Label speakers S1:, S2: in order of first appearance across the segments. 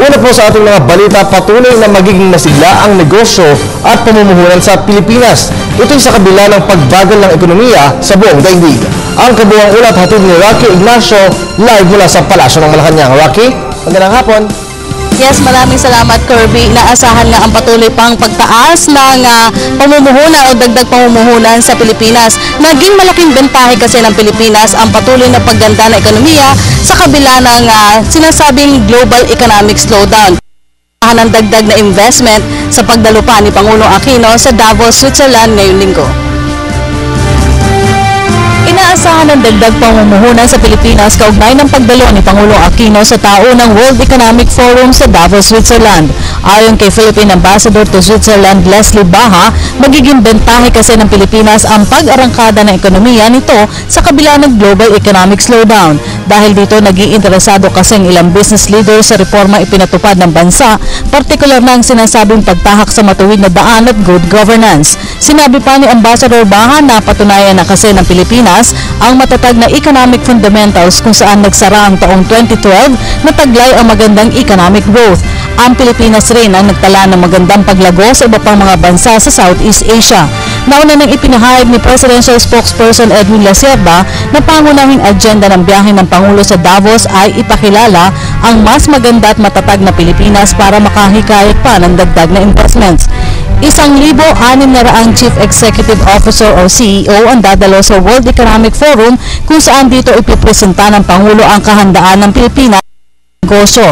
S1: Una po sa ating mga balita, patuloy na magiging masigla ang negosyo at pamumuhunan sa Pilipinas. Ito'y sa kabila ng pagbagal ng ekonomiya sa buong daigdig. Ang kabuuang ulat hatid ni Rocky Ignacio live mula sa Palasyo ng Malacanang. Rocky, magandang hapon.
S2: Yes, maraming salamat, Kirby. Inaasahan nga ang patuloy pang pagtaas ng pamumuhunan o dagdag pamumuhunan sa Pilipinas. Naging malaking bentahe kasi ng Pilipinas ang patuloy na pagganda ng ekonomiya sa kabila ng sinasabing global economic slowdown. Ng dagdag na investment sa pagdalo pa ni Pangulong Aquino sa Davos, Switzerland ngayong linggo. Inaasahan ng dagdag pamumuhunan sa Pilipinas kaugnay ng pagdalo ni Pangulong Aquino sa taunang World Economic Forum sa Davos, Switzerland. Ayon kay Philippine Ambassador to Switzerland Leslie Baha, magiging bentahe kasi ng Pilipinas ang pag-arangkada ng ekonomiya nito sa kabila ng global economic slowdown. Dahil dito naging interesado kasi ang ilang business leaders sa reforma ipinatupad ng bansa, partikular na ang sinasabing pagtahak sa matuwid na daan at good governance. Sinabi pa ni Ambassador Baha na patunayan na kasi ng Pilipinas ang matatag na economic fundamentals kung saan nagsara ang taong 2012 na taglay ang magandang economic growth. Ang Pilipinas rin ang nagtala ng magandang paglago sa iba pang mga bansa sa Southeast Asia. Nauna nang ipinahayag ni Presidential Spokesperson Edwin Lacerda na pangunahing agenda ng biyahe ng Pangulo sa Davos ay ipakilala ang mas maganda at matatag na Pilipinas para makahikayat pa ng dagdag na investments. 1,600 Chief Executive Officer o CEO ang dadalo sa World Economic Forum kung saan dito ipipresenta ng Pangulo ang kahandaan ng Pilipinas sa negosyo.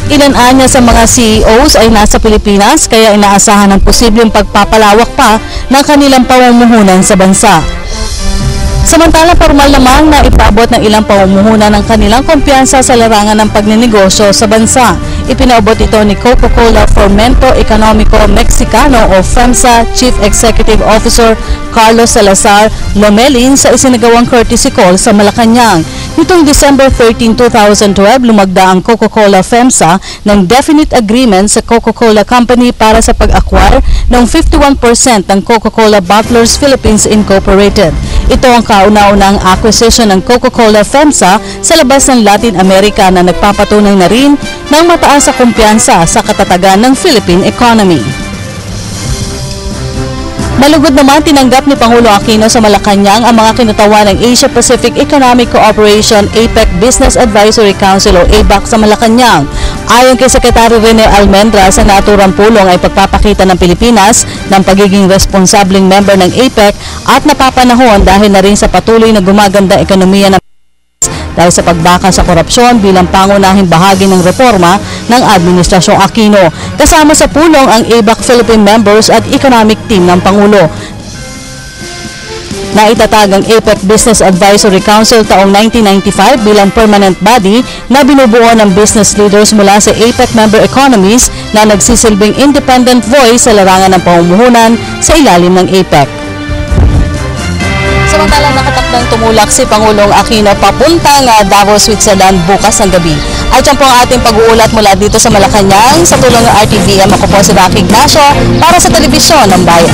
S2: Ilan-anya sa mga CEOs ay nasa Pilipinas kaya inaasahan ng posibleng pagpapalawak pa ng kanilang pamumuhunan sa bansa. Samantala, formal namang na ipaabot ng ilang pamumuhunan ng kanilang kumpiyansa sa larangan ng pagninegosyo sa bansa. Ipinaabot ito ni Coca-Cola Fomento Economico Mexicano o FEMSA Chief Executive Officer Carlos Salazar Lomelin sa isinagawang courtesy call sa Malacanang. Nitong December 13, 2012, lumagda ang Coca-Cola FEMSA ng definite agreement sa Coca-Cola Company para sa pag-acquire ng 51% ng Coca-Cola Bottlers Philippines Incorporated. Ito ang kauna-unang acquisition ng Coca-Cola FEMSA sa labas ng Latin America na nagpapatunay na rin ng mataas na kumpiyansa sa katatagan ng Philippine economy. Malugod naman tinanggap ni Pangulo Aquino sa Malacanang ang mga kinatawan ng Asia-Pacific Economic Cooperation APEC Business Advisory Council o ABAC sa Malacanang. Ayon kay Secretary Rene Almendras, ang naturang pulong ay pagpapakita ng Pilipinas ng pagiging responsableng member ng APEC at napapanahon dahil na rin sa patuloy na gumaganda ekonomiya ng dahil sa pagbaka sa korupsyon bilang pangunahing bahagi ng reforma ng Administrasyong Aquino. Kasama sa pulong ang ABAC Philippine members at economic team ng Pangulo. Naitatag ang APEC Business Advisory Council taong 1995 bilang permanent body na binubuo ng business leaders mula sa APEC member economies na nagsisilbing independent voice sa larangan ng pamumuhunan sa ilalim ng APEC. Samantala, nakatakdang tumulak si Pangulong Aquino papuntang Davos, Switzerland bukas ng gabi. At yan po ang ating pag-uulat mula dito sa Malacanang sa tulong ng RTVM. Ako po si Rocky Ignacio para sa Telebisyon ng Bayan.